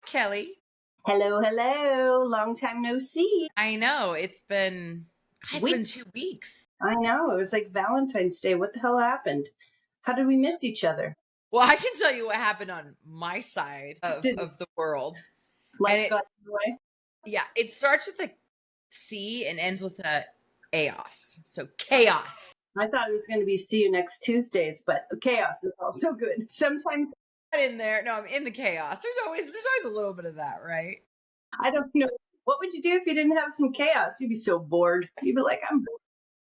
Kelly. Hello, hello. Long time no see. I know it's been 2 weeks. I know. It was like Valentine's Day. What the hell happened? How did we miss each other? Well, I can tell you what happened on my side of, Did of the world. And life got in the way? it starts with a C and ends with a AOS. So chaos. I thought it was going to be see you next Tuesdays, but chaos is also good. Sometimes Not in there. No, I'm in the chaos. There's always a little bit of that, right? I don't know. What would you do if you didn't have some chaos? You'd be so bored. You'd be like, I'm bored.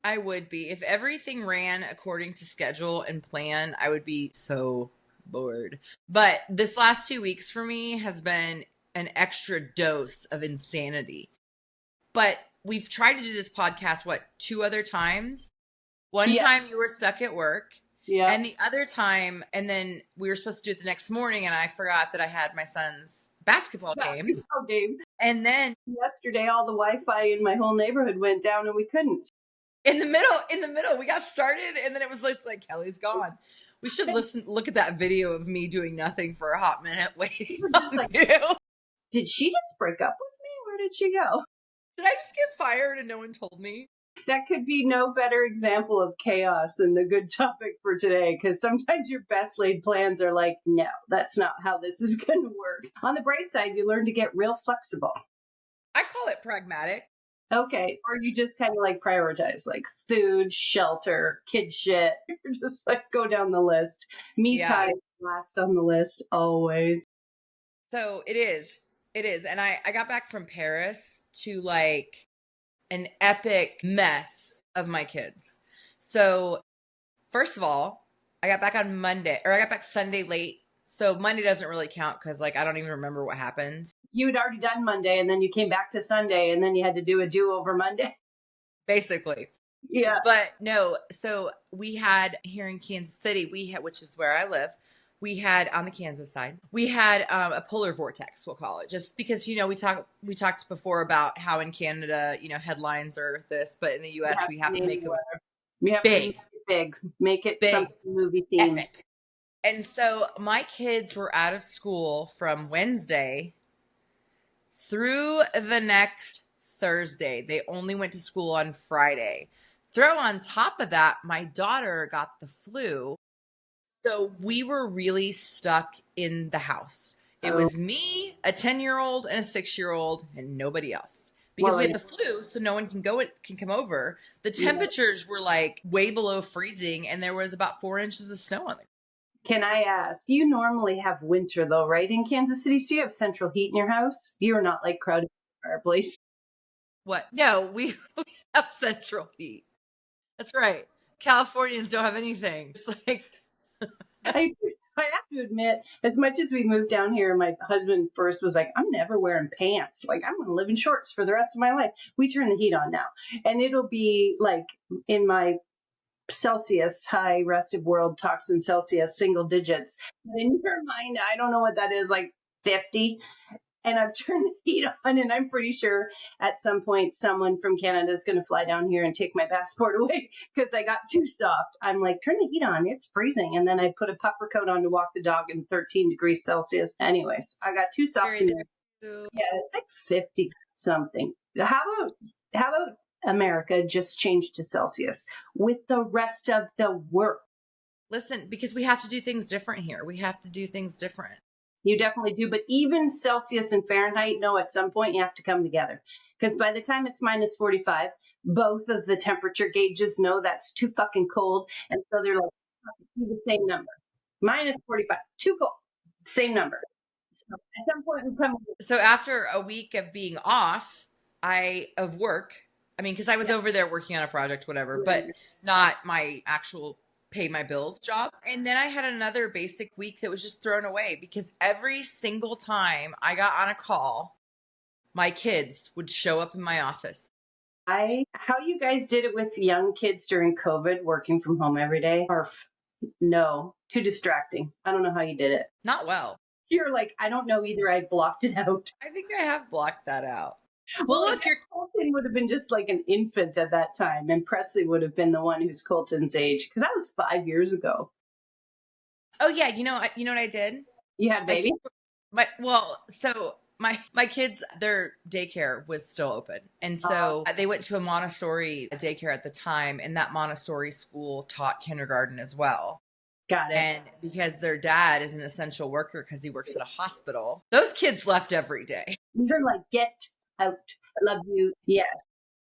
I would be. If everything ran according to schedule and plan, I would be so bored. But this last 2 weeks for me has been an extra dose of insanity. But we've tried to do this podcast, two other times? One Yeah. time you were stuck at work. Yeah. And the other time, and then we were supposed to do it the next morning, and I forgot that I had my son's basketball game. And then Yesterday, all the Wi-Fi in my whole neighborhood went down, and we couldn't. in the middle, we got started, and then it was just like Kelly's gone. We should look at that video of me doing nothing for a hot minute waiting on like, you. Did she just break up with me? Where did she go? Did I just get fired and no one told me? That could be no better example of chaos than the good topic for today, because sometimes your best laid plans are like, no, that's not how this is going to work. On the bright side, you learn to get real flexible. I call it pragmatic. Okay. Or you just kind of like prioritize like food, shelter, kid shit. You're just like go down the list. Me time last on the list always. So it is. And I got back from Paris to like an epic mess of my kids. So first of all, I got back Sunday late. So Monday doesn't really count because like I don't even remember what happened. You had already done Monday and then you came back to Sunday and then you had to do a do-over Monday. Basically. Yeah. But no, so we had here in Kansas City, which is where I live, we had on the Kansas side, we had a polar vortex, we'll call it, just because, we talked before about how in Canada, headlines are this, but in the US, we have to make them big, make it big, something movie themed. Epic. And so my kids were out of school from Wednesday through the next Thursday. They only went to school on Friday. Throw on top of that, my daughter got the flu. So we were really stuck in the house. It was me, a 10-year-old, and a 6-year-old, and nobody else. Because we had the flu, so no one can come over. The temperatures were like way below freezing, and there was about 4 inches of snow on it. Can I ask, you normally have winter though, right? In Kansas City, so you have central heat in your house? You're not like crowded fireplace. What? No, we have central heat. That's right. Californians don't have anything. It's like... I have to admit, as much as we moved down here, my husband first was like, I'm never wearing pants. Like, I'm going to live in shorts for the rest of my life. We turn the heat on now. And it'll be like in my Celsius, high rested world talks in Celsius, single digits. But in your mind, I don't know what that is, like 50. And I've turned the heat on, and I'm pretty sure at some point someone from Canada is going to fly down here and take my passport away because I got too soft. I'm like, turn the heat on. It's freezing. And then I put a pupper coat on to walk the dog in 13 degrees Celsius. Anyways, I got too soft. Yeah, it's like 50 something. How about America just change to Celsius with the rest of the world? Listen, because we have to do things different here. We have to do things different. You definitely do. But even Celsius and Fahrenheit, no, at some point you have to come together. Because by the time it's minus 45, both of the temperature gauges know that's too fucking cold. And so they're like, the same number. Minus 45, too cold. Same number. So at some point we come. So after a week of being off, of work, because I was over there working on a project, whatever, but not my actual pay my bills job. And then I had another basic week that was just thrown away because every single time I got on a call, my kids would show up in my office. How you guys did it with young kids during COVID, working from home every day? No, too distracting. I don't know how you did it. Not well. You're like, I don't know either. I blocked it out. I think I have blocked that out. Well, look, your Colton would have been just like an infant at that time, and Presley would have been the one who's Colton's age, because that was 5 years ago. Oh yeah, you know what I did? You had baby? My kids, their daycare was still open. And so they went to a Montessori daycare at the time, and that Montessori school taught kindergarten as well. Got it. And because their dad is an essential worker because he works at a hospital, those kids left every day. You're like, get out. I love you. Yeah.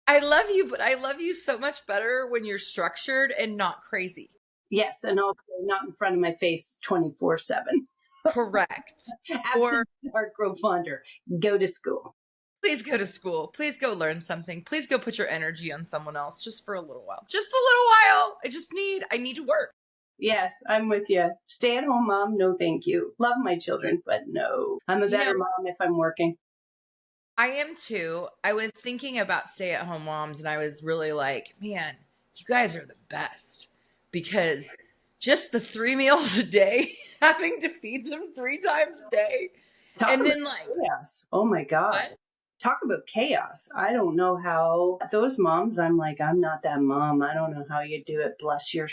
I love you, but I love you so much better when you're structured and not crazy. Yes. And also not in front of my face 24/7. Correct. Or Dark Grove Fonder, go to school. Please go to school. Please go learn something. Please go put your energy on someone else just for a little while. Just a little while. I need to work. Yes, I'm with you. Stay at home mom, no thank you. Love my children, but no. I'm a better mom if I'm working. I am too. I was thinking about stay-at-home moms, and I was really like, man, you guys are the best. Because just the 3 meals a day, having to feed them 3 times a day. And then like chaos. Oh my God. What? Talk about chaos. I don't know how those moms, I'm like, I'm not that mom. I don't know how you do it. Bless your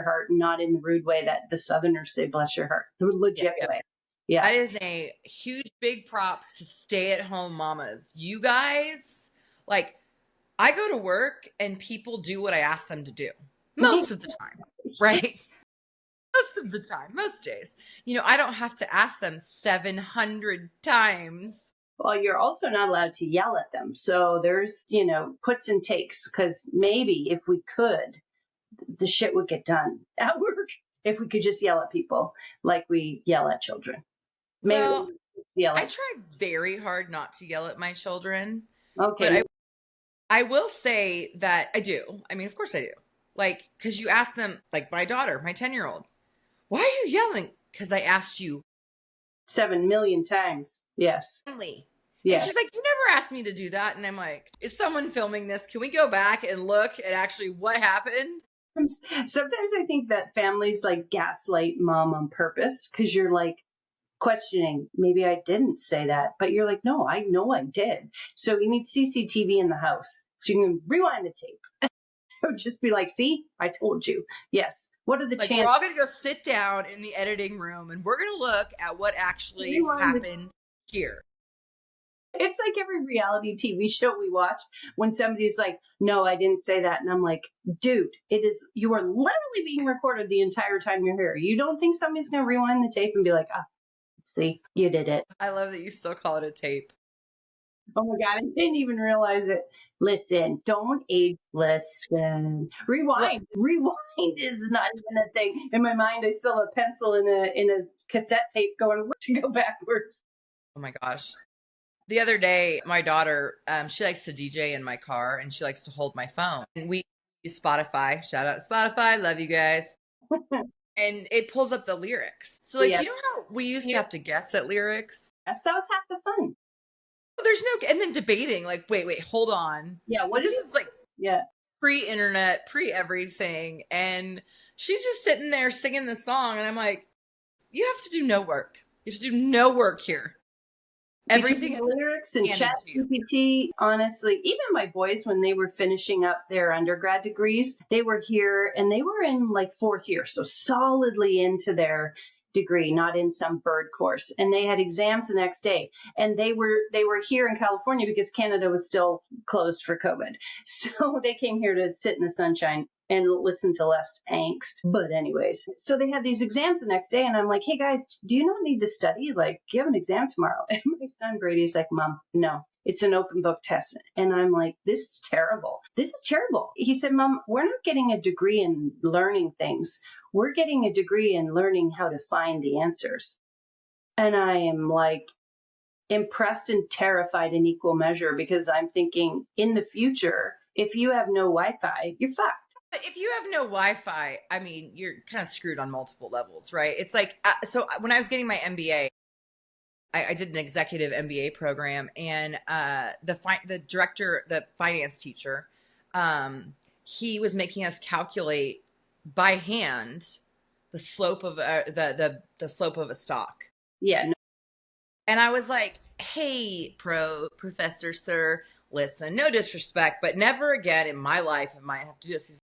heart. Not in the rude way that the Southerners say, bless your heart. The legit way. Yeah. That is a huge, big props to stay-at-home mamas. You guys, like, I go to work and people do what I ask them to do. Most of the time, right? Most of the time, most days. I don't have to ask them 700 times. Well, you're also not allowed to yell at them. So there's, puts and takes, because maybe if we could, the shit would get done at work if we could just yell at people like we yell at children. Maybe I try very hard not to yell at my children. Okay. But I will say that I do. I mean, of course I do. Like, because you ask them, like my daughter, my 10-year-old, why are you yelling? Because I asked you 7 million times. Yes. Yeah. And she's like, you never asked me to do that. And I'm like, is someone filming this? Can we go back and look at actually what happened? Sometimes I think that families like gaslight mom on purpose, because you're like questioning, maybe I didn't say that, but you're like, no, I know I did. So you need CCTV in the house so you can rewind the tape. It would just be like, see, I told you. Yes. What are the chances? We're all going to go sit down in the editing room and we're going to look at what actually happened here. It's like every reality TV show we watch when somebody's like, no, I didn't say that. And I'm like, dude, you are literally being recorded the entire time you're here. You don't think somebody's going to rewind the tape and be like, see, you did it. I love that you still call it a tape. Oh my God, I didn't even realize it. Listen, don't age. Listen. Rewind. What? Rewind is not even a thing. In my mind, I still have a pencil in a cassette tape going to go backwards. Oh my gosh. The other day, my daughter, she likes to DJ in my car and she likes to hold my phone. And we use Spotify. Shout out to Spotify. Love you guys. And it pulls up the lyrics. So you know how we used to have to guess at lyrics? That was half the fun. There's no, and then debating, like, wait, hold on. Yeah, this is like pre-internet, pre-everything. And she's just sitting there singing the song. And I'm like, you have to do no work. You have to do no work here. Everything is lyrics and ChatGPT. Honestly, even my boys, when they were finishing up their undergrad degrees, they were here and they were in like 4th year. So solidly into their degree, not in some bird course. And they had exams the next day. And they were here in California because Canada was still closed for COVID. So they came here to sit in the sunshine and listen to less angst. But anyways, so they had these exams the next day. And I'm like, hey guys, do you not need to study? Like, you have an exam tomorrow. And my son Brady's like, Mom, no. It's an open book test. And I'm like, this is terrible. This is terrible. He said, Mom, we're not getting a degree in learning things. We're getting a degree in learning how to find the answers. And I am like impressed and terrified in equal measure, because I'm thinking in the future, if you have no Wi-Fi, you're fucked. If you have no Wi-Fi, I mean, you're kind of screwed on multiple levels, right? It's like, so when I was getting my MBA, I did an executive MBA program, and the director, the finance teacher, he was making us calculate by hand the slope of the slope of a stock. Yeah. No. And I was like, hey, professor, sir, listen, no disrespect, but never again in my life am I have to do this. He's,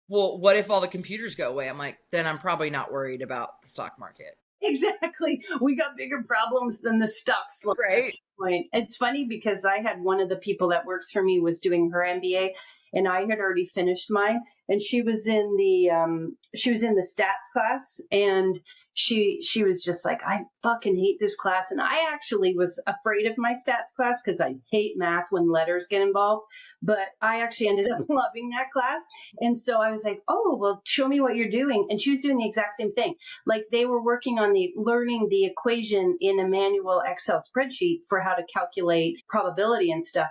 well, what if all the computers go away? I'm like, then I'm probably not worried about the stock market. Exactly. We got bigger problems than the stocks look at Right. this point. It's funny because I had one of the people that works for me was doing her MBA, and I had already finished mine, and she was in the stats class, and she was just like, I fucking hate this class. And I actually was afraid of my stats class because I hate math when letters get involved. But I actually ended up loving that class. And so I was like, oh, well, show me what you're doing. And she was doing the exact same thing. Like they were working on the learning the equation in a manual Excel spreadsheet for how to calculate probability and stuff.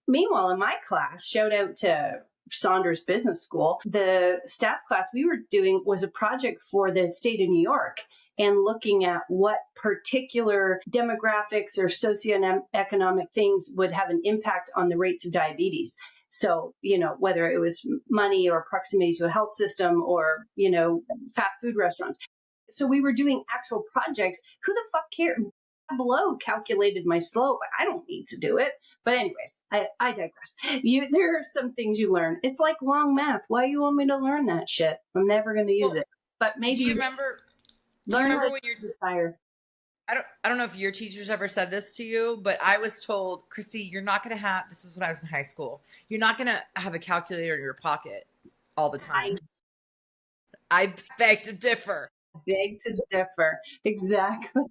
Meanwhile, in my class, shout out to Saunders Business School, the stats class we were doing was a project for the state of New York and looking at what particular demographics or socioeconomic things would have an impact on the rates of diabetes. So, whether it was money or proximity to a health system or, fast food restaurants. So we were doing actual projects. Who the fuck cared? Below calculated my slope. I don't need to do it. But anyways, I digress. There are some things you learn. It's like long math. Why you want me to learn that shit? I'm never going to use Well, it. But do you maybe remember? Do you learn how remember to when your retire. I don't know if your teachers ever said this to you, but I was told, Christy, you're not going to have, this is when I was in high school, you're not going to have a calculator in your pocket all the time. I beg to differ. Beg to differ. Exactly.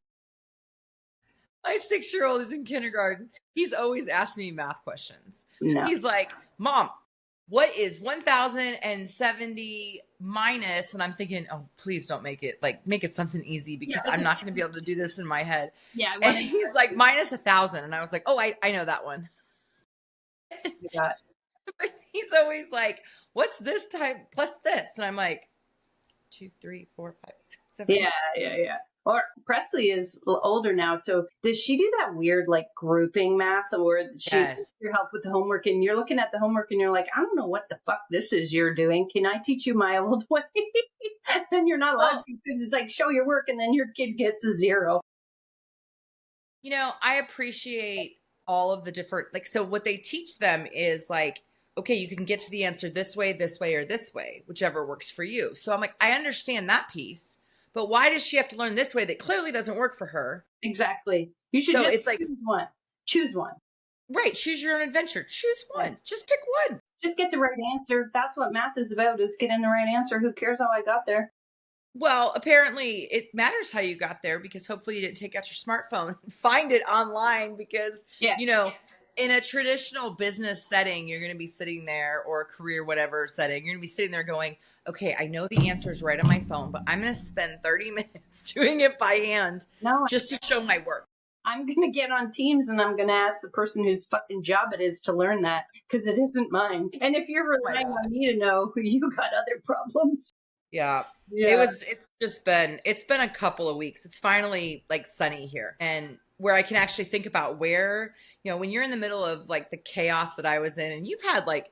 My 6-year-old is in kindergarten. He's always asking me math questions. No. He's like, Mom, what is 1070 minus? And I'm thinking, oh, please don't make it something easy because I'm not going to be able to do this in my head. Yeah. And he's like, minus 1,000. And I was like, oh, I know that one. Yeah. He's always like, what's this time plus this? And I'm like, 2, 3, 4, 5, 6, 7. Yeah. Or Presley is older now, so does she do that weird like grouping math, or she Yes. your help with the homework, and you're looking at the homework and you're like, I don't know what the fuck this is you're doing. Can I teach you my old way? Then you're not allowed to because it's like show your work, and then your kid gets a 0. I appreciate all of the different, so what they teach them is like, okay, you can get to the answer this way, or this way, whichever works for you. So I'm like, I understand that piece, but why does she have to learn this way that clearly doesn't work for her? Exactly. You should just choose one. Right. Choose your own adventure. Choose one. Just pick one. Just get the right answer. That's what math is about, is getting the right answer. Who cares how I got there? Well, apparently it matters how you got there because hopefully you didn't take out your smartphone and find it online because, in a traditional business setting, you're going to be sitting there, or a career, whatever setting, you're going to be sitting there going, okay, I know the answer is right on my phone, but I'm going to spend 30 minutes doing it by hand just to show my work. I'm going to get on Teams and I'm going to ask the person whose fucking job it is to learn that because it isn't mine. And if you're relying on me to know, you got other problems. Yeah. It's been a couple of weeks. It's finally like sunny here, and where I can actually think about where, when you're in the middle of like the chaos that I was in, and you've had like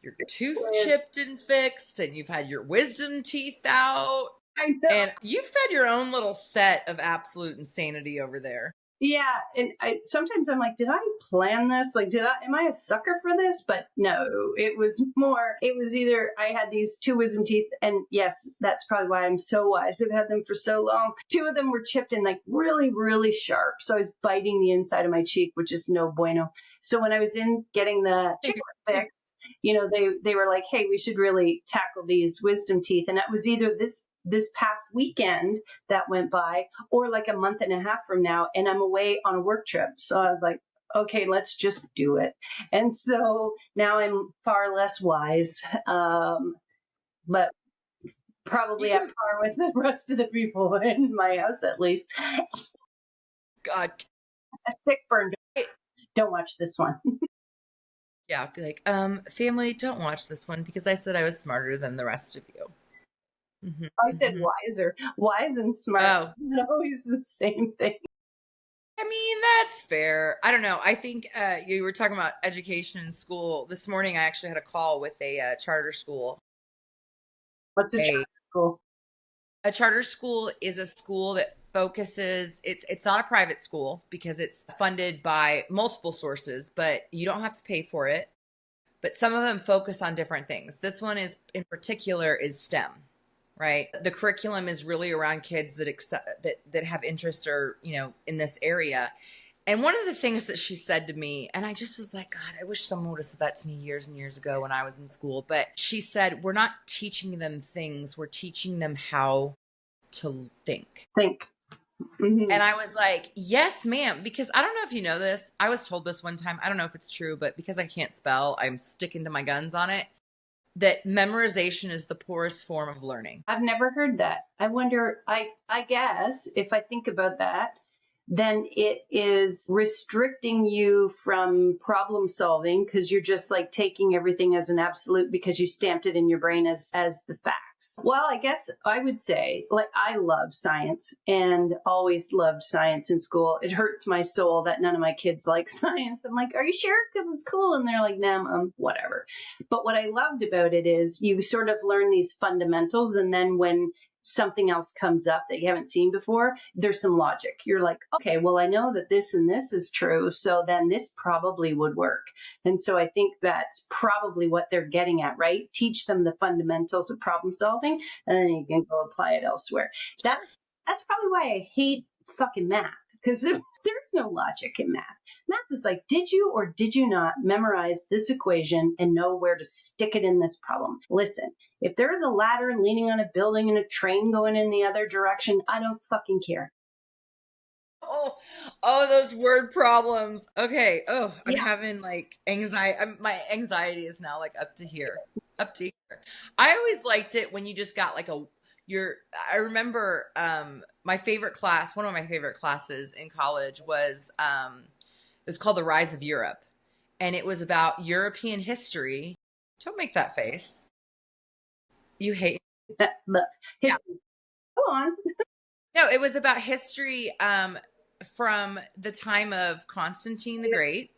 your tooth chipped and fixed, and you've had your wisdom teeth out. I know. And you've had your own little set of absolute insanity over there. Yeah, and sometimes I'm like, did I plan this? Like, am I a sucker for this? But no, it was either I had these 2 wisdom teeth, and yes, that's probably why I'm so wise. I've had them for so long. 2 of them were chipped and like really, really sharp. So I was biting the inside of my cheek, which is no bueno. So when I was in getting the chip fixed, they were like, hey, we should really tackle these wisdom teeth. And that was either this past weekend that went by, or like a month and a half from now, and I'm away on a work trip. So I was like, okay, let's just do it. And so now I'm far less wise, but probably at par with the rest of the people in my house, at least. God. A sick burn. Don't watch this one. Yeah, be like, family, don't watch this one because I said I was smarter than the rest of you. Mm-hmm. I said wiser. Wise and smart. Not always the same thing. I mean, that's fair. I don't know. I think you were talking about education in school. This morning, I actually had a call with a charter school. What's a charter school? A charter school is a school that focuses, it's not a private school because it's funded by multiple sources, but you don't have to pay for it. But some of them focus on different things. This one in particular is STEM. right? The curriculum is really around kids that that have interest or, in this area. And one of the things that she said to me, and I just was like, God, I wish someone would have said that to me years and years ago when I was in school. But she said, we're not teaching them things, we're teaching them how to think. Think. Mm-hmm. And I was like, yes, ma'am. Because I don't know if you know this. I was told this one time. I don't know if it's true, but because I can't spell, I'm sticking to my guns on it. That memorization is the poorest form of learning. I've never heard that. I wonder, I guess if I think about that, then it is restricting you from problem solving because you're just like taking everything as an absolute because you stamped it in your brain as the facts. Well, I guess I would say, like, I love science and always loved science in school. It hurts my soul that none of my kids like science. I'm like, are you sure? Because it's cool. And they're like, nah, whatever. But what I loved about it is you sort of learn these fundamentals, and then when something else comes up that you haven't seen before, there's some logic. You're like, okay, well, I know that this and this is true, so then this probably would work. And so I think that's probably what they're getting at, right? Teach them the fundamentals of problem solving, and then you can go apply it elsewhere. That's probably why I hate fucking math, because there's no logic in math. Math is like, did you or did you not memorize this equation and know where to stick it in this problem? Listen, if there's a ladder leaning on a building and a train going in the other direction, I don't fucking care. Oh, those word problems. Okay. Oh, I'm Yeah. having like anxiety. My anxiety is now like up to here. I always liked it when you just got like I remember my favorite class, one of my favorite classes in college was it was called The Rise of Europe. And it was about European history. Don't make that face. You hate Look, Yeah. Go on. No, it was about history from the time of Constantine the Great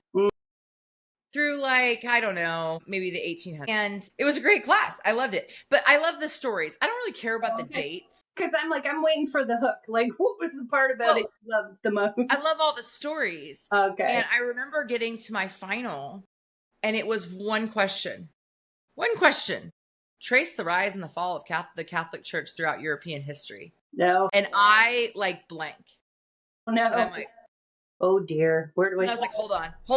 through, like, I don't know, maybe the 1800s. And it was a great class. I loved it. But I love the stories. I don't really care about the dates. Because I'm waiting for the hook. Like, what was the part about it you loved the most? I love all the stories. Okay. And I remember getting to my final, and it was one question. One question. Trace the rise and the fall of the Catholic Church throughout European history. No. And I, like, blank. No. And I'm like, oh dear, where do I? And I was like, hold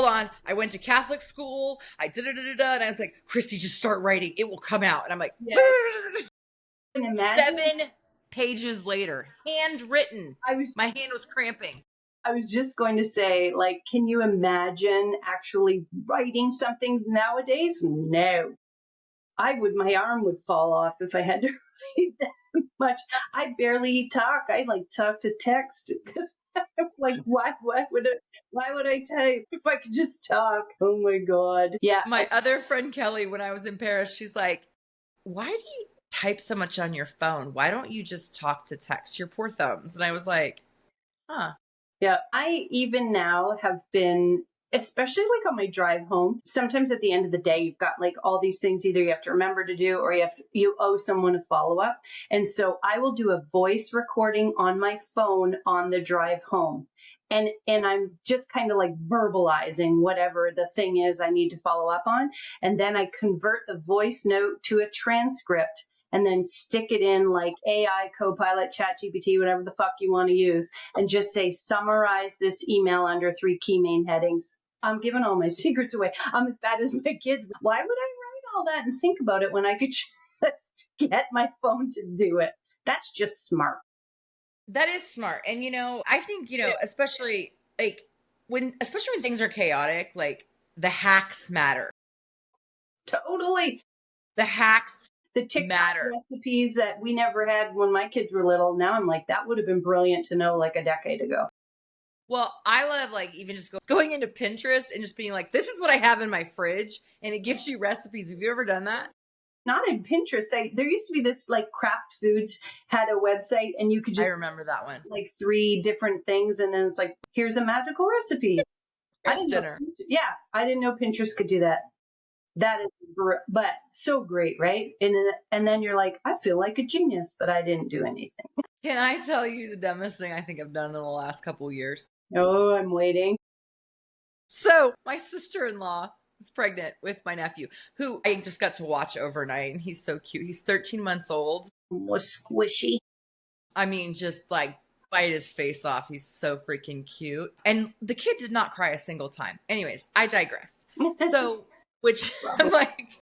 on. I went to Catholic school. I did it, and I was like, Christy, just start writing. It will come out. And I'm like, Yeah. 7 pages later, handwritten. My hand was cramping. I was just going to say, like, can you imagine actually writing something nowadays? No. My arm would fall off if I had to write that much. I barely talk. I like talk to text because I'm like, why would I type if I could just talk? Oh my God. Yeah. My other friend Kelly, when I was in Paris, she's like, why do you type so much on your phone? Why don't you just talk to text? Your poor thumbs. And I was like, huh. Yeah. I even now have been, especially like on my drive home, sometimes at the end of the day, you've got like all these things either you have to remember to do or you owe someone a follow-up. And so I will do a voice recording on my phone on the drive home. And I'm just kind of like verbalizing whatever the thing is I need to follow up on. And then I convert the voice note to a transcript and then stick it in like AI, Copilot, ChatGPT, whatever the fuck you want to use, and just say, summarize this email under 3 key main headings. I'm giving all my secrets away. I'm as bad as my kids. Why would I write all that and think about it when I could just get my phone to do it? That's just smart. That is smart. And, I think, especially when things are chaotic, like the hacks matter. Totally. The hacks the TikTok matter. recipes that we never had when my kids were little. Now I'm like, that would have been brilliant to know like a decade ago. Well, I love like even just going into Pinterest and just being like, this is what I have in my fridge. And it gives you recipes. Have you ever done that? Not in Pinterest. There used to be this like Kraft Foods had a website and you could just, I remember that one. Like 3 different things. And then it's like, here's a magical recipe. Dinner. I didn't know Pinterest could do that. That is, but so great, right? And then you're like, I feel like a genius, but I didn't do anything. Can I tell you the dumbest thing I think I've done in the last couple of years? Oh, I'm waiting. So my sister-in-law is pregnant with my nephew, who I just got to watch overnight, and he's so cute. He's 13 months old. Was squishy. I mean, just like bite his face off. He's so freaking cute. And the kid did not cry a single time. Anyways, I digress. So, which I'm like,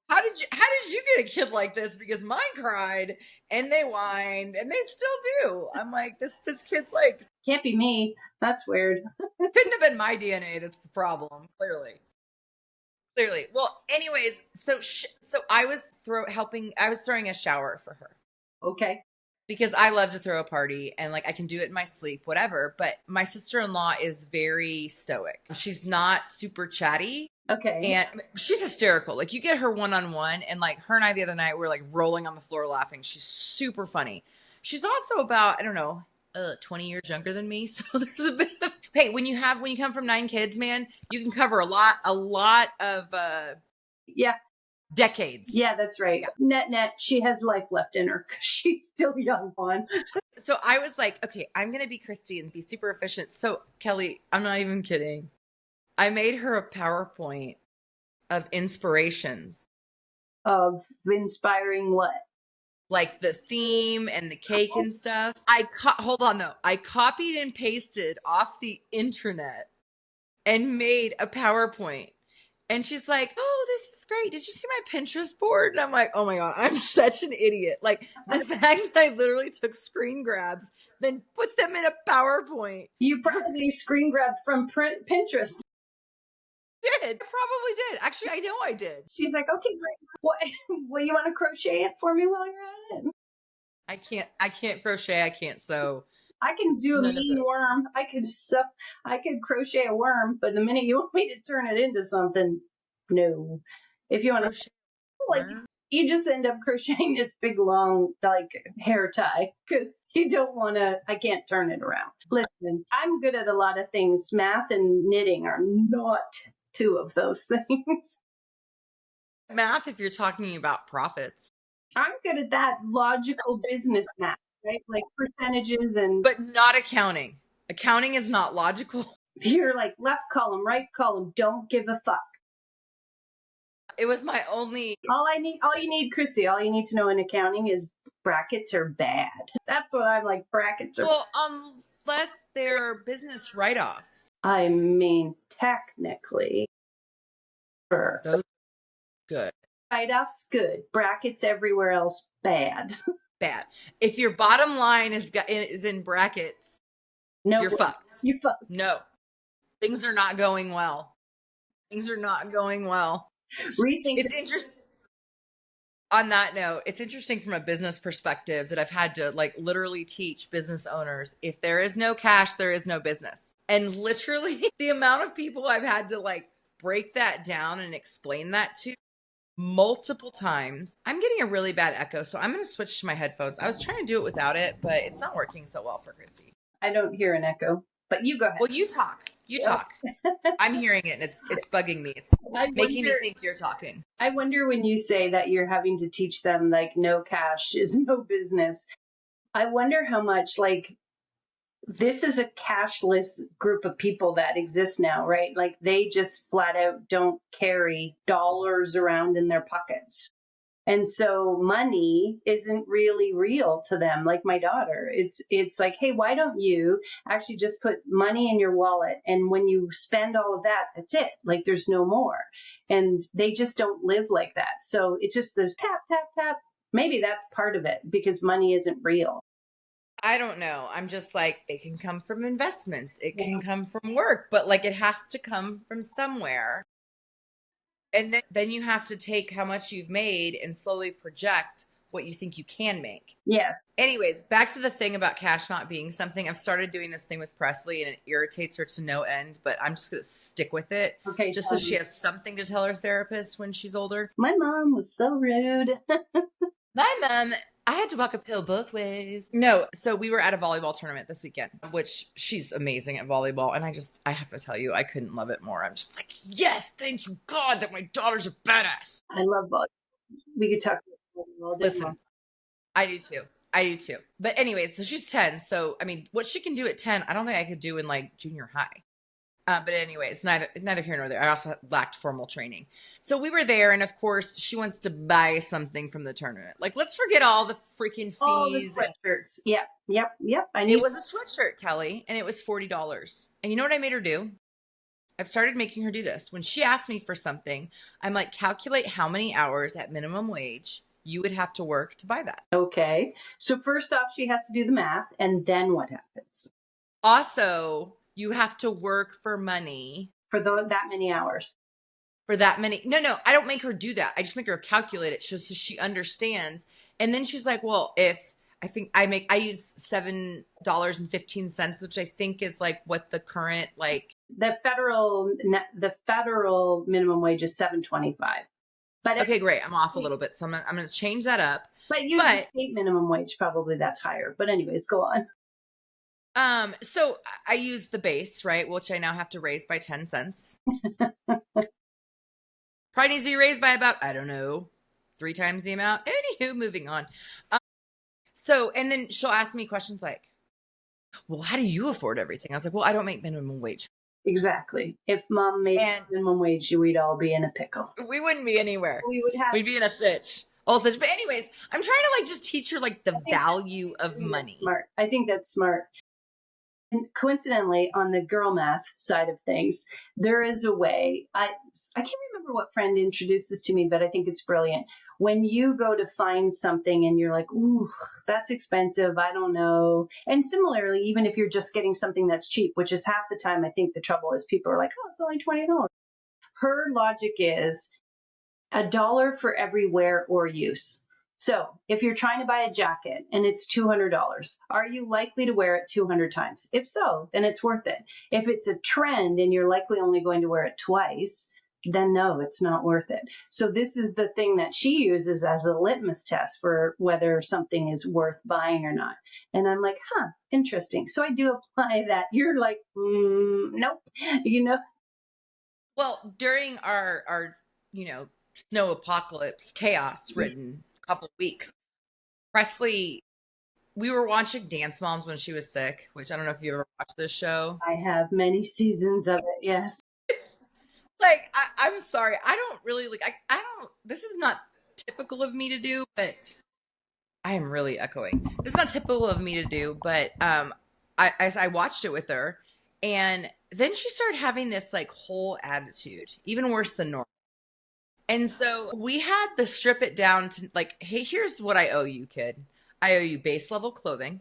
how did you get a kid like this? Because mine cried and they whined and they still do. I'm like, this kid's like, can't be me. That's weird. couldn't have been my DNA. That's the problem. Clearly. Well, anyways, so I was throwing a shower for her. Okay. Because I love to throw a party and like I can do it in my sleep, whatever. But my sister-in-law is very stoic. She's not super chatty. Okay. And she's hysterical. Like you get her one-on-one and like her and I the other night were like rolling on the floor laughing. She's super funny. She's also about, I don't know, 20 years younger than me. So there's a bit of, hey, when you come from 9 kids, man, you can cover a lot of yeah. decades. Yeah, that's right. Yeah. Net, she has life left in her because she's still young, Juan. So I was like, okay, I'm going to be Christy and be super efficient. So Kelly, I'm not even kidding. I made her a PowerPoint of inspirations. Of inspiring what? Like the theme and the cake and stuff. Hold on though. I copied and pasted off the internet and made a PowerPoint. And she's like, oh, this is great. Did you see my Pinterest board? And I'm like, oh my God, I'm such an idiot. Like the fact that I literally took screen grabs, then put them in a PowerPoint. You probably screen grabbed from Pinterest. Did. I probably did. Actually, I know I did. She's like, okay, great. What you want to crochet it for me while you're at it? I can't crochet. I can't sew. I can do a mean worm. I could crochet a worm, but the minute you want me to turn it into something, no. If you want to, like, you just end up crocheting this big long, like, hair tie because you don't want to, I can't turn it around. Listen, I'm good at a lot of things. Math and knitting are not 2 of those things. Math, if you're talking about profits. I'm good at that logical business math, right? Like percentages and... But not accounting. Accounting is not logical. You're like left column, right column, don't give a fuck. It was my only... All you need, Christy, all you need to know in accounting is brackets are bad. That's what I'm like, brackets are... Well, unless they're business write-offs. I mean, technically. Those good. Write-offs, good. Brackets everywhere else, bad. Bad. If your bottom line is in brackets, no, you're fucked. You're fucked. No. Things are not going well. Rethink. It's interesting. On that note, it's interesting from a business perspective that I've had to like literally teach business owners, if there is no cash, there is no business. And literally the amount of people I've had to like break that down and explain that to multiple times. I'm getting a really bad echo, so I'm going to switch to my headphones. I was trying to do it without it, but it's not working so well for Christy. I don't hear an echo, but you go ahead. Well, you talk. Talk. I'm hearing it, and it's bugging me. It's making me think you're talking. I wonder when you say that you're having to teach them, like, no cash is no business. I wonder how much, like, this is a cashless group of people that exist now, right? Like they just flat out don't carry dollars around in their pockets. And so money isn't really real to them. Like my daughter, it's like, hey, why don't you actually just put money in your wallet? And when you spend all of that, that's it. Like there's no more. And they just don't live like that. So it's just this tap, tap, tap. Maybe that's part of it because money isn't real. I don't know. I'm just like, it can come from investments. It can come from work, but like it has to come from somewhere. And then you have to take how much you've made and slowly project what you think you can make. Yes. Anyways, back to the thing about cash not being something. I've started doing this thing with Presley and it irritates her to no end, but I'm just going to stick with it. Okay. Just so she has something to tell her therapist when she's older. My mom was so rude. My mom... I had to walk uphill both ways. No, so we were at a volleyball tournament this weekend, which she's amazing at volleyball. And I have to tell you, I couldn't love it more. I'm just like, yes, thank you, God, that my daughter's a badass. I love volleyball. We could talk about volleyball all day. Listen, I do too. But anyways, so she's 10. So, I mean, what she can do at 10, I don't think I could do in like junior high. But anyway, it's neither here nor there. I also lacked formal training. So we were there, and of course, she wants to buy something from the tournament. Like, let's forget all the freaking All the fees. sweatshirts. Yep, yep, yep. I It knew. was a sweatshirt, Kelly, and it was $40. And you know what I made her do? I've started making her do this. When she asks me for something, I'm like, calculate how many hours at minimum wage you would have to work to buy that. Okay. So first off, she has to do the math, and then what happens? Also, you have to work for money For that many hours. for that many. No, I don't make her do that. I just make her calculate it so she understands. And then she's like, well, if I use $7.15, which I think is like what the current like. The federal minimum wage is $7.25. But Okay, great. I'm off a little bit, so I'm gonna change that up. But state minimum wage, probably that's higher. But anyways, go on. So I use the base, right, which I now have to raise by 10 cents. Probably needs to be raised by about, I don't know, 3 times the amount. Anywho, moving on. So, and then she'll ask me questions like, well, how do you afford everything? I was like, well, I don't make minimum wage. Exactly. If mom made minimum wage, we'd all be in a pickle. We wouldn't be anywhere. We'd be in a sitch. All such. But anyways, I'm trying to like just teach her like the value of money. Smart. I think that's smart. And coincidentally, on the girl math side of things, there is a way. I can't remember what friend introduced this to me, but I think it's brilliant. When you go to find something and you're like, ooh, that's expensive, I don't know. And similarly, even if you're just getting something that's cheap, which is half the time, I think the trouble is people are like, oh, it's only $20. Her logic is $1 for every wear or use. So if you're trying to buy a jacket and it's $200, are you likely to wear it 200 times? If so, then it's worth it. If it's a trend and you're likely only going to wear it twice, then no, it's not worth it. So this is the thing that she uses as a litmus test for whether something is worth buying or not. And I'm like, interesting. So I do apply that. You're like, nope, Well, during our snow apocalypse chaos ridden couple weeks, Presley, we were watching Dance Moms when she was sick, which I don't know if you ever watched this show. I have many seasons of it, yes. It's like, I'm sorry, I don't really like, I don't, this is not typical of me to do, but I am really echoing. This is not typical of me to do, but I watched it with her, and then she started having this like whole attitude, even worse than normal. And so we had to strip it down to like, hey, here's what I owe you, kid. I owe you base level clothing,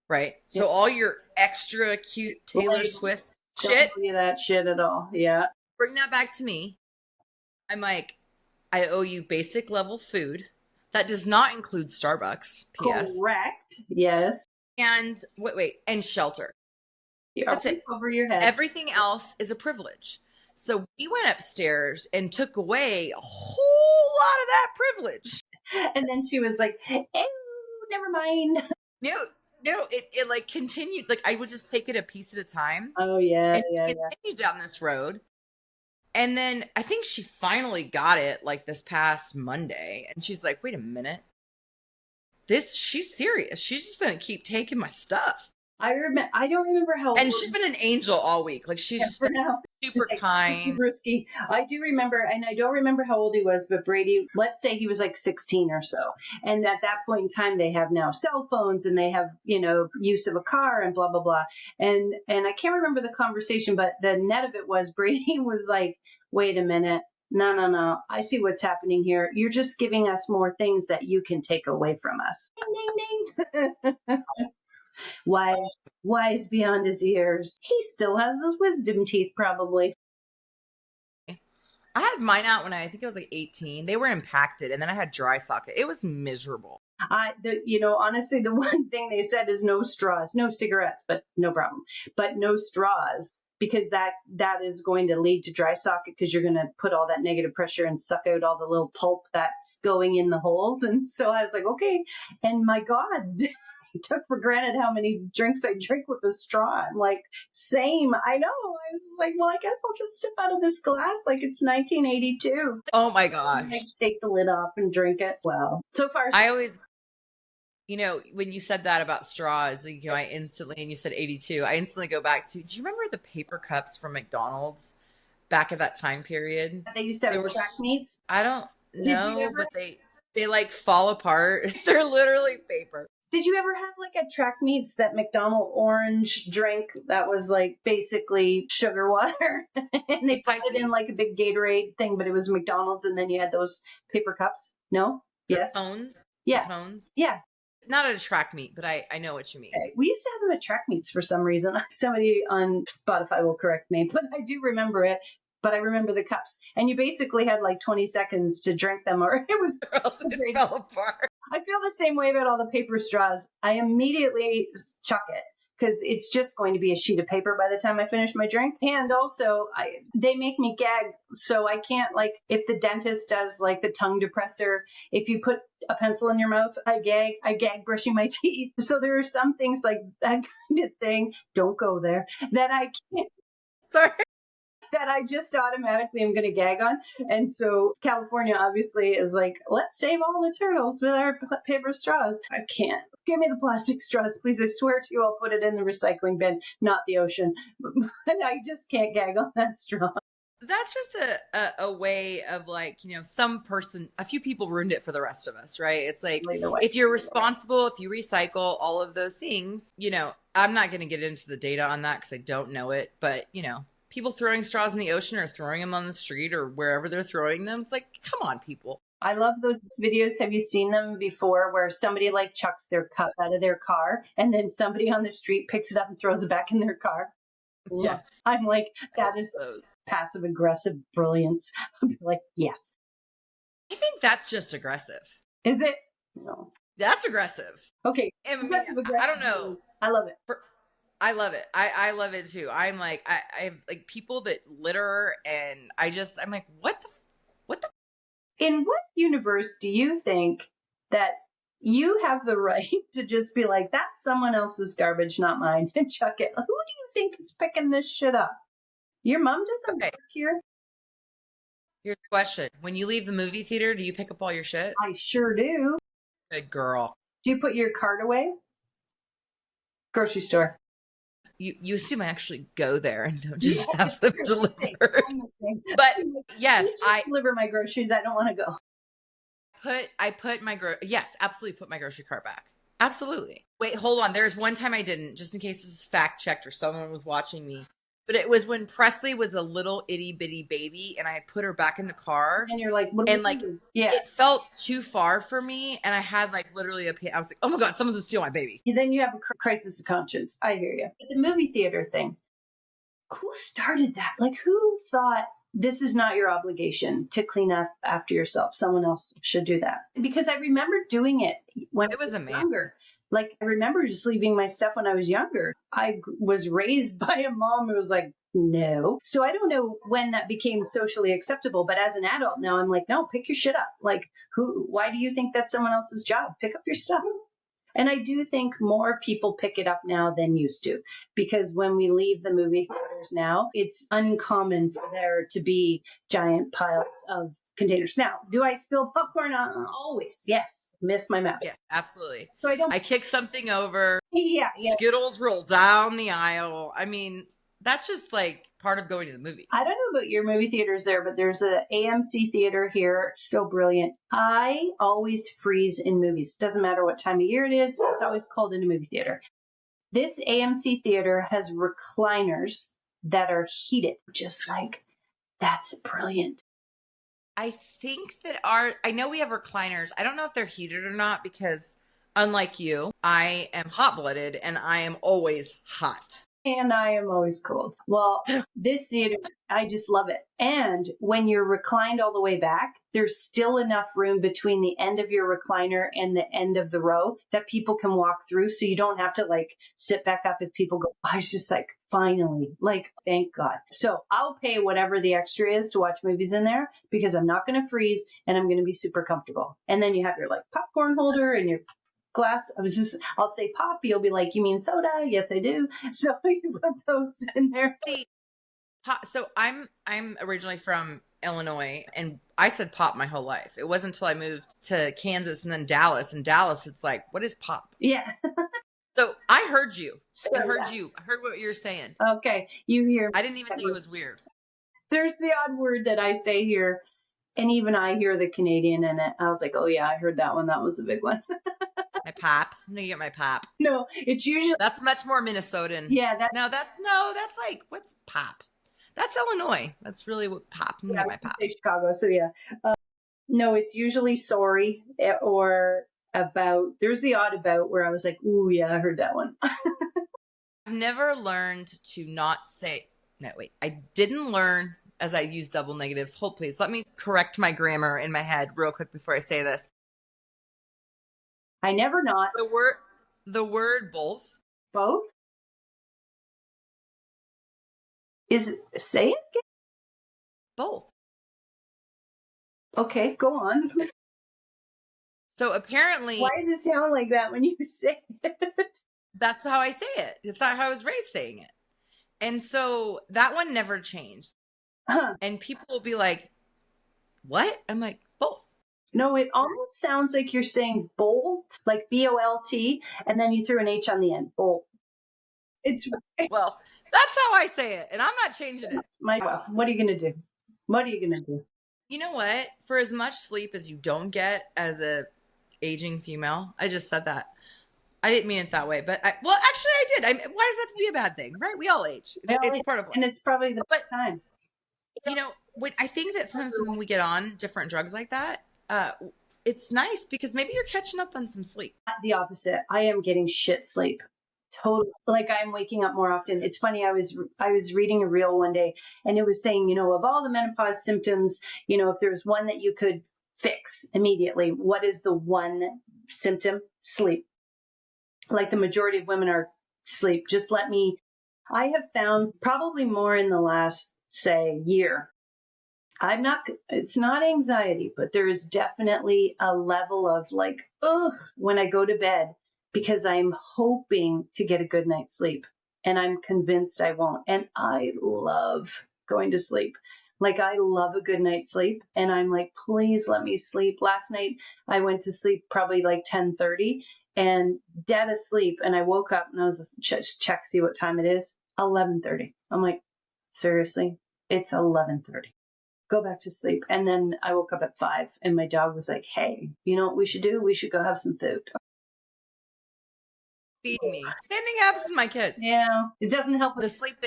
right? So all your extra cute Taylor Swift shit. Don't that shit at all. Yeah. Bring that back to me. I'm like, I owe you basic level food. That does not include Starbucks. P.S. Correct. Yes. And wait, and shelter. That's it. Over your head. Everything else is a privilege. So we went upstairs and took away a whole lot of that privilege. And then she was like, oh, never mind. No, it like continued. Like I would just take it a piece at a time. Oh, yeah. And continued down this road. And then I think she finally got it like this past Monday. And she's like, wait a minute. She's serious. She's just going to keep taking my stuff. I don't remember how old. And she's been an angel all week. Like she's just been super kind. Risky. I do remember, and I don't remember how old he was, but Brady, let's say he was like 16 or so. And at that point in time, they have now cell phones and they have, use of a car and blah, blah, blah. And I can't remember the conversation, but the net of it was Brady was like, wait a minute. No. I see what's happening here. You're just giving us more things that you can take away from us. Ding, ding, ding. Wise beyond his years. He still has those wisdom teeth, probably. I had mine out when I think I was like 18. They were impacted, and then I had dry socket. It was miserable. Honestly, the one thing they said is no straws, no cigarettes, but no problem. But no straws, because that is going to lead to dry socket because you're going to put all that negative pressure and suck out all the little pulp that's going in the holes. And so I was like, okay. And my God. I took for granted how many drinks I drink with a straw. I'm like, same. I know. I was like, well, I guess I'll just sip out of this glass like it's 1982. Oh my gosh. Take the lid off and drink it. Well, so far. When you said that about straws, I instantly, and you said 82, I instantly go back to, do you remember the paper cups from McDonald's back at that time period? They used to They have were, track meets. I don't Did you know, ever? but they like fall apart. They're literally paper. Did you ever have like a track meets that McDonald orange drink that was like basically sugar water and they It's put it in icy. like a big Gatorade thing, but it was McDonald's and then you had those paper cups? No? The Yes? cones. The Yeah. cones. Yeah. Not at a track meet, but I know what you mean. Okay. We used to have them at track meets for some reason. Somebody on Spotify will correct me, but I do remember it. But I remember the cups. And you basically had like 20 seconds to drink them or it was Or else it great. fell apart. I feel the same way about all the paper straws. I immediately chuck it because it's just going to be a sheet of paper by the time I finish my drink. And also, they make me gag. So I can't, like, if the dentist does like the tongue depressor, if you put a pencil in your mouth, I gag. I gag brushing my teeth. So there are some things like that kind of thing. Don't go there. That I can't. Sorry. That I just automatically am going to gag on. And so California obviously is like, let's save all the turtles with our paper straws. I can't. Give me the plastic straws, please. I swear to you, I'll put it in the recycling bin, not the ocean. And I just can't gag on that straw. That's just a way of like, a few people ruined it for the rest of us, right? It's like, if you're responsible, if you recycle all of those things, I'm not going to get into the data on that because I don't know it, but people throwing straws in the ocean or throwing them on the street or wherever they're throwing them. It's like, come on, people. I love those videos. Have you seen them before where somebody like chucks their cup out of their car and then somebody on the street picks it up and throws it back in their car? Yes. I'm like, that is passive aggressive brilliance. I'm like, yes. I think that's just aggressive. Is it? No. That's aggressive. Okay. I don't know. I love it. I love it. I love it too. I'm like, I like people that litter and I'm like, what the? In what universe do you think that you have the right to just be like, that's someone else's garbage, not mine, and chuck it? Who do you think is picking this shit up? Your mom doesn't work here? Here's the question. When you leave the movie theater, do you pick up all your shit? I sure do. Good girl. Do you put your cart away? Grocery store. You assume I actually go there and don't just have them delivered. But yes, I deliver my groceries. I don't want to go. Yes, absolutely put my grocery cart back. Absolutely. Wait, hold on. There's one time I didn't, just in case this is fact checked or someone was watching me. But it was when Presley was a little itty bitty baby and I put her back in the car. And you're like, what and like, it felt too far for me. And I had like literally I was like, oh my God, someone's gonna steal my baby. And then you have a crisis of conscience. I hear you. The movie theater thing. Who started that? Like, who thought this is not your obligation to clean up after yourself? Someone else should do that. Because I remember doing it when I was younger. Like, I remember just leaving my stuff when I was younger. I was raised by a mom who was like, no. So I don't know when that became socially acceptable. But as an adult now, I'm like, no, pick your shit up. Like, why do you think that's someone else's job? Pick up your stuff. And I do think more people pick it up now than used to, because when we leave the movie theaters now, it's uncommon for there to be giant piles of containers. Now, do I spill popcorn? Always. Yes. Miss my mouth. Yeah, absolutely. So I kick something over. Yeah. Skittles roll down the aisle. I mean, that's just like part of going to the movies. I don't know about your movie theaters there, but there's a AMC theater here. So brilliant. I always freeze in movies. Doesn't matter what time of year it is. It's always cold in a movie theater. This AMC theater has recliners that are heated. Just like, that's brilliant. I think that I know we have recliners. I don't know if they're heated or not because unlike you, I am hot-blooded and I am always hot. And I am always cold. Well, this theater, I just love it. And when you're reclined all the way back, there's still enough room between the end of your recliner and the end of the row that people can walk through. So you don't have to like sit back up if people go, I was just like, finally, like, thank God. So I'll pay whatever the extra is to watch movies in there because I'm not going to freeze and I'm going to be super comfortable. And then you have your like popcorn holder and your glass. I'll say pop. You'll be like, you mean soda? Yes, I do. So you put those in there. Pop. So I'm originally from Illinois, and I said pop my whole life. It wasn't until I moved to Kansas and then Dallas. In Dallas, it's like, what is pop? Yeah. So I heard you. So, I heard you. I heard what you're saying. okay. You hear. I didn't even think it was weird. There's the odd word that I say here. And even I hear the Canadian in it. I was like, oh, yeah, I heard that one. That was a big one. My pop. I'm going to get my pop. No, it's usually. That's much more Minnesotan. Yeah. That's like, what's pop? That's Illinois. That's really what pop. I'm going to get my pop. Chicago. So, yeah. No, it's usually sorry or about. There's the odd about where I was like, ooh, yeah, I heard that one. I've never learned to not say, no, wait. I didn't learn as I use double negatives. Hold, please. Let me correct my grammar in my head real quick before I say this. I never not. The word both. Both? Say it again? Both. Okay, go on. So apparently. Why does it sound like that when you say it? That's how I say it. It's not how I was raised saying it. And so that one never changed. Huh. And people will be like, what? I'm like, both. No, it almost sounds like you're saying bolt, like Bolt, and then you threw an H on the end. Bolt. Well, that's how I say it, and I'm not changing it. What are you going to do? What are you going to do? You know what? For as much sleep as you don't get as a aging female, I just said that. I didn't mean it that way, but actually I did. Why does that have to be a bad thing, right? We all age. It's part of life. And it's probably the best time. You know, I think that sometimes when we get on different drugs like that, it's nice because maybe you're catching up on some sleep. The opposite. I am getting shit sleep. Totally. Like I'm waking up more often. It's funny. I was reading a reel one day and it was saying, of all the menopause symptoms, if there's one that you could fix immediately, what is the one symptom? Sleep. Like the majority of women are sleep. I have found probably more in the last, say, year. It's not anxiety, but there is definitely a level of like, when I go to bed because I'm hoping to get a good night's sleep and I'm convinced I won't. And I love going to sleep. Like I love a good night's sleep and I'm like, please let me sleep. Last night I went to sleep probably like 10:30 and dead asleep. And I woke up and I was just check, see what time it is. 11:30. I'm like, seriously, it's 11:30. Go back to sleep. And then I woke up at 5 and my dog was like, hey, you know what we should do? We should go have some food. Feed me. Same thing happens to my kids. Yeah. It doesn't help. The sleep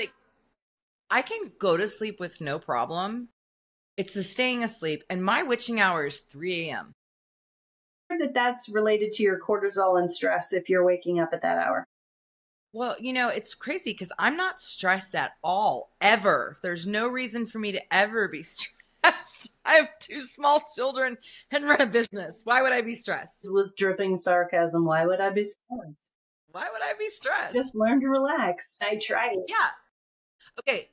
I can go to sleep with no problem. It's the staying asleep. And my witching hour is 3 a.m. That's related to your cortisol and stress if you're waking up at that hour. Well, it's crazy because I'm not stressed at all, ever. There's no reason for me to ever be stressed. I have 2 small children and run a business. Why would I be stressed? With dripping sarcasm, why would I be stressed? Why would I be stressed? Just learn to relax. I tried. Yeah. Okay,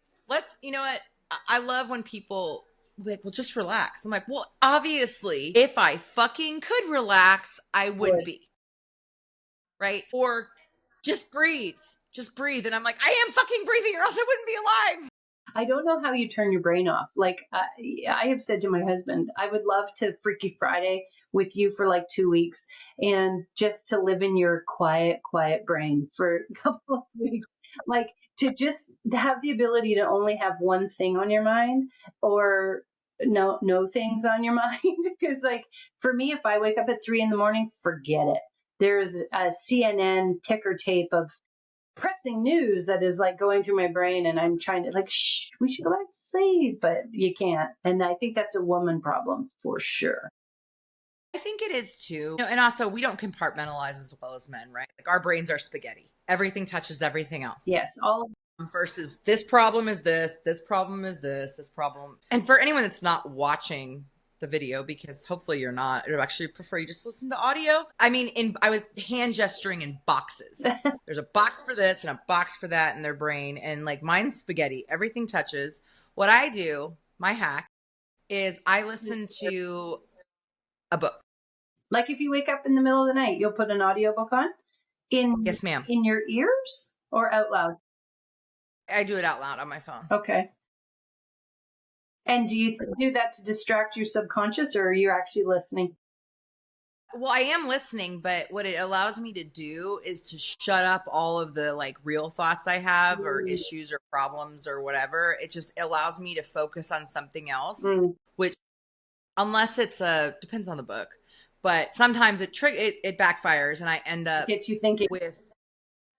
you know what? I love when people like, well, just relax. I'm like, well, obviously, if I fucking could relax, I would be. Right? Or just breathe. Just breathe. And I'm like, I am fucking breathing or else I wouldn't be alive. I don't know how you turn your brain off. Like I have said to my husband, I would love to Freaky Friday with you for like 2 weeks and just to live in your quiet brain for a couple of weeks. Like to just have the ability to only have one thing on your mind or no things on your mind. Because like for me, if I wake up at 3 a.m, forget it. There's a CNN ticker tape of pressing news that is like going through my brain and I'm trying to like, shh, we should go back to sleep, but you can't. And I think that's a woman problem for sure. I think it is too. And also we don't compartmentalize as well as men, right? Like our brains are spaghetti. Everything touches everything else. Yes. Versus this problem is this problem is this problem. And for anyone that's not watching the video, because hopefully you're not, I would actually prefer you just listen to audio. I mean, I was hand gesturing in boxes. There's a box for this and a box for that in their brain. And like mine's spaghetti. Everything touches. What I do, my hack, is I listen to a book. Like if you wake up in the middle of the night, you'll put an audiobook on? Yes, ma'am. In your ears or out loud? I do it out loud on my phone. Okay. And do you do that to distract your subconscious, or are you actually listening? Well, I am listening, but what it allows me to do is to shut up all of the like real thoughts I have or Mm, issues or problems or whatever. It just allows me to focus on something else, mm. which unless it's depends on the book, but sometimes it backfires and I end up Gets you thinking. with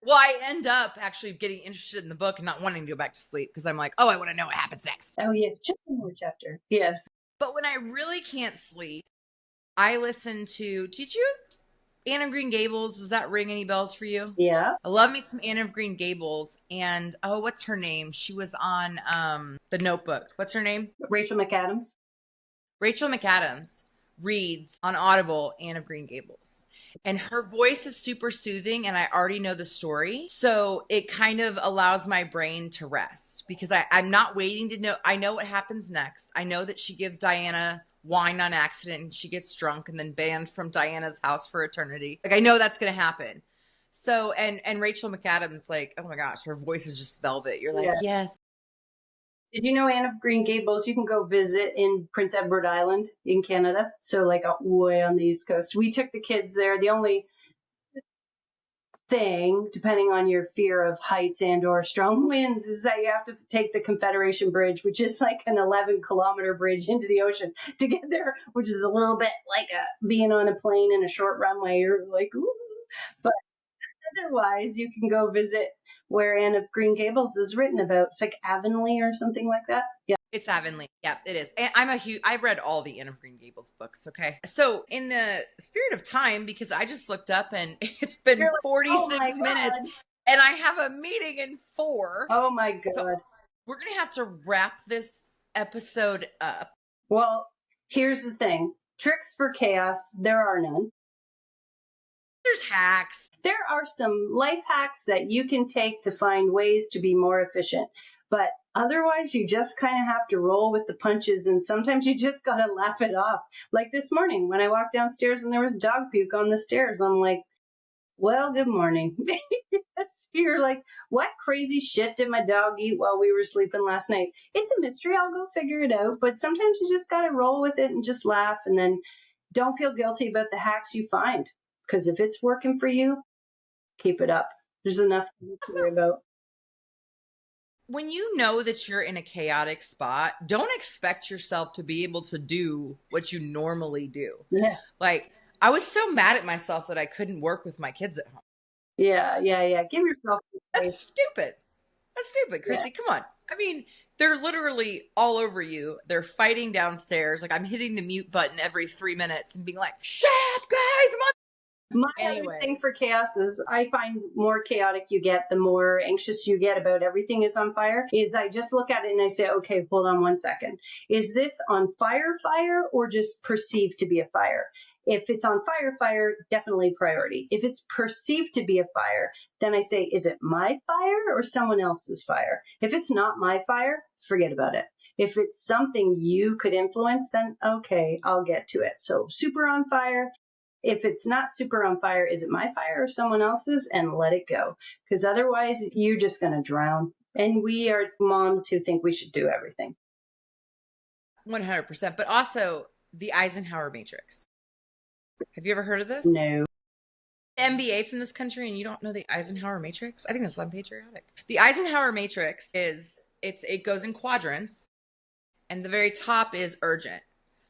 well, I end up actually getting interested in the book and not wanting to go back to sleep because I'm like, oh, I want to know what happens next. Oh, yes, just one more chapter. Yes. But when I really can't sleep, I listen to, did you, Anne of Green Gables, does that ring any bells for you? Yeah. I love me some Anne of Green Gables. And, oh, what's her name? She was on The Notebook. What's her name? Rachel McAdams. Rachel McAdams reads on Audible Anne of Green Gables. And her voice is super soothing, and I already know the story. So it kind of allows my brain to rest because I'm not waiting to know. I know what happens next. I know that she gives Diana wine on accident and she gets drunk and then banned from Diana's house for eternity. Like, I know that's going to happen. So, and Rachel McAdams, like, oh my gosh, her voice is just velvet. You're like, Yeah. yes. Did you know Anne of Green Gables? You can go visit in Prince Edward Island in Canada. So, like, way on the East Coast. We took the kids there. The only thing, depending on your fear of heights and or strong winds, is that you have to take the Confederation Bridge, which is like an 11-kilometer bridge into the ocean to get there, which is a little bit like being on a plane in a short runway. You're like, ooh. But otherwise, you can go visit where Anne of Green Gables is written about. It's like Avonlea or something like that. Yeah. It's Avonlea. Yeah, it is. And I've read all the Anne of Green Gables books. Okay. So in the spirit of time, because I just looked up and it's been You're like, 46 minutes and I have a meeting in 4. Oh my God. So we're going to have to wrap this episode up. Well, here's the thing. Tricks for chaos, there are none. There's hacks. There are some life hacks that you can take to find ways to be more efficient. But otherwise, you just kind of have to roll with the punches. And sometimes you just got to laugh it off. Like this morning when I walked downstairs and there was dog puke on the stairs. I'm like, well, good morning. You're like, what crazy shit did my dog eat while we were sleeping last night? It's a mystery. I'll go figure it out. But sometimes you just got to roll with it and just laugh. And then don't feel guilty about the hacks you find. Because if it's working for you, keep it up. There's enough to worry about. When you know that you're in a chaotic spot, don't expect yourself to be able to do what you normally do. Yeah. Like, I was so mad at myself that I couldn't work with my kids at home. Yeah. Give yourself That's stupid. That's stupid, Christy. Yeah. Come on. I mean, they're literally all over you. They're fighting downstairs. Like, I'm hitting the mute button every 3 minutes and being like, shut up, guys. I'm on. My other thing for chaos is I find more chaotic you get, the more anxious you get about everything is on fire, is I just look at it and I say, okay, hold on one second. Is this on fire, or just perceived to be a fire? If it's on fire, definitely priority. If it's perceived to be a fire, then I say, is it my fire or someone else's fire? If it's not my fire, forget about it. If it's something you could influence, then okay, I'll get to it. So super on fire. If it's not super on fire, is it my fire or someone else's? And let it go. Because otherwise, you're just going to drown. And we are moms who think we should do everything. 100%. But also the Eisenhower Matrix. Have you ever heard of this? No. MBA from this country and you don't know the Eisenhower Matrix? I think that's unpatriotic. The Eisenhower Matrix it goes in quadrants, and the very top is urgent.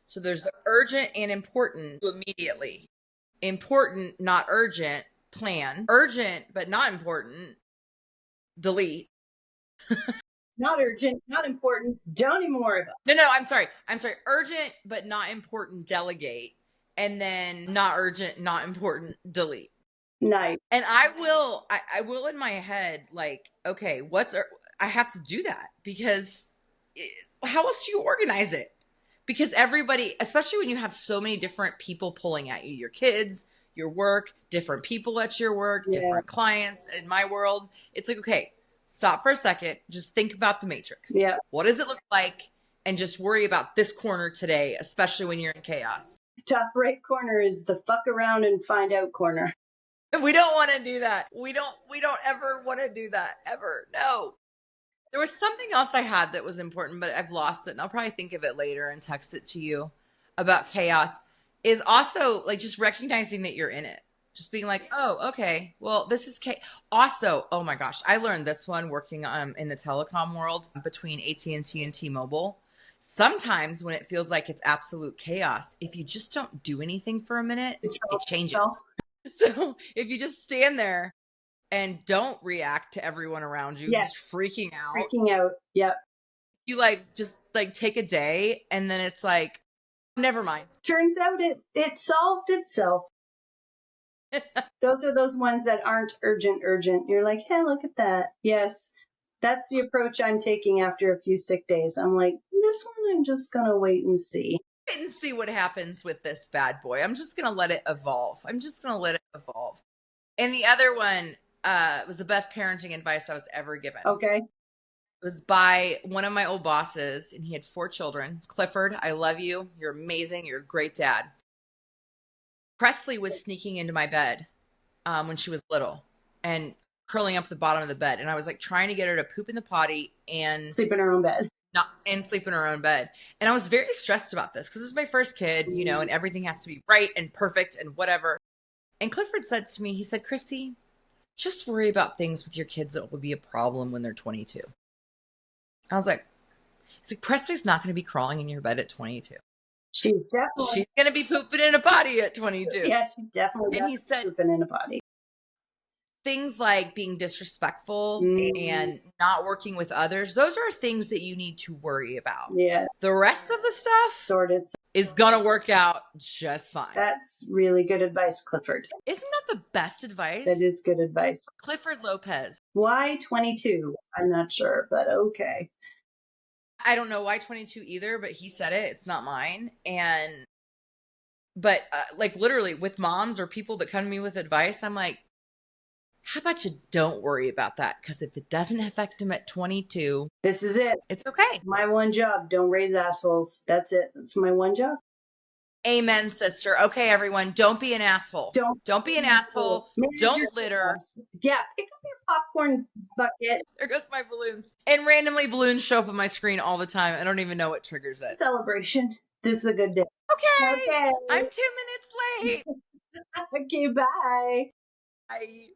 So there's the urgent and important immediately. Important, not urgent, plan. Urgent, but not important, delete. Not urgent, not important, don't even worry about it. No, I'm sorry. Urgent, but not important, delegate. And then not urgent, not important, delete. Nice. And I will in my head, like, okay, I have to do that because how else do you organize it? Because everybody, especially when you have so many different people pulling at you, your kids, your work, different people at your work, different clients. In my world, it's like, okay, stop for a second. Just think about the matrix. Yeah. What does it look like? And just worry about this corner today, especially when you're in chaos. Top right corner is the fuck around and find out corner. We don't want to do that. We don't ever want to do that, ever. No. There was something else I had that was important, but I've lost it, and I'll probably think of it later and text it to you about chaos. Is also like just recognizing that you're in it. Just being like, oh, okay, well, this is chaos. Also, oh my gosh, I learned this one working in the telecom world between AT&T and T-Mobile. Sometimes when it feels like it's absolute chaos, if you just don't do anything for a minute, it changes. So if you just stand there and don't react to everyone around you who's freaking out. Freaking out. Yep. You like just like take a day and then it's like, never mind. Turns out it solved itself. Those are those ones that aren't urgent. You're like, hey, look at that. Yes. That's the approach I'm taking after a few sick days. I'm like, this one I'm just going to wait and see. Wait and see what happens with this bad boy. I'm just going to let it evolve. And the other one was the best parenting advice I was ever given. Okay. It was by one of my old bosses, and he had 4 children. Clifford, I love you. You're amazing. You're a great dad. Presley was sneaking into my bed when she was little and curling up the bottom of the bed. And I was like trying to get her to poop in the potty and sleep in her own bed. Sleep in her own bed. And I was very stressed about this because it was my first kid, you know, and everything has to be right and perfect and whatever. And Clifford said to me, he said, Christy, just worry about things with your kids that will be a problem when they're 22. I was like, Presley's not going to be crawling in your bed at 22. She's going to be pooping in a potty at 22. Yeah, she definitely. And he said, pooping in a potty. Things like being disrespectful and not working with others, those are things that you need to worry about. Yeah. The rest of the stuff is going to work out just fine. That's really good advice, Clifford. Isn't that the best advice? That is good advice. Clifford Lopez. Why 22? I'm not sure, but okay. I don't know why 22 either, but he said it. It's not mine. But like literally with moms or people that come to me with advice, I'm like, how about you don't worry about that? Because if it doesn't affect them at 22, this is it. It's okay. My one job. Don't raise assholes. That's it. That's my one job. Amen, sister. Okay, everyone. Don't be an asshole. Don't be an asshole. Don't litter. Yeah, pick up your popcorn bucket. There goes my balloons. And randomly balloons show up on my screen all the time. I don't even know what triggers it. Celebration. This is a good day. Okay. I'm 2 minutes late. Okay, bye. Bye.